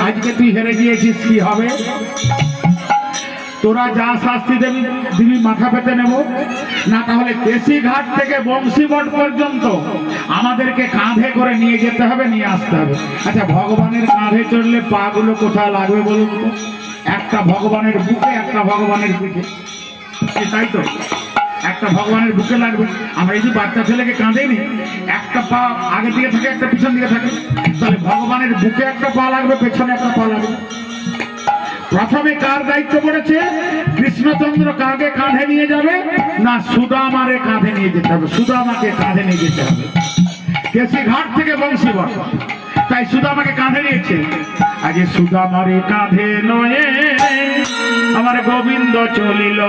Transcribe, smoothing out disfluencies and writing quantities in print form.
আজকে তুই হেরে গিয়েছিস, কি হবে? তোরা যা শাস্তি দেবি দিবি মাথা পেতে নেব না, তাহলে কেসি ঘাট থেকে বংশীমঠ পর্যন্ত আমাদেরকে কাঁধে করে নিয়ে যেতে হবে, নিয়ে আসতে হবে। আচ্ছা, ভগবানের কাঁধে চড়লে পা গুলো কোথায় লাগবে বলুন তো? একটা ভগবানের বুকে, একটা ভগবানের পিঠে, তাই তো? একটা ভগবানের বুকে লাগবে। আমরা এই যে বাচ্চা ছেলেকে কাঁধে নি, একটা পা আগে দিকে থাকে, একটা পিছন দিকে থাকে, তাহলে ভগবানের বুকে একটা পা লাগবে, পেছনে একটা পা লাগবে। প্রথমে কার দায়িত্ব পড়েছে? কৃষ্ণচন্দ্র কাকে কাঁধে নিয়ে যাবে না সুদামারে কাঁধে নিয়ে যেতে হবে, সুদামাকে কাঁধে নিয়ে যেতে হবে কেসি ঘাট থেকে বংশীবট। তাই সুদামাকে কাঁধে নিয়েছে। আজ সুদামারে কাঁধে নয়ে আমার গোবিন্দ চলিল,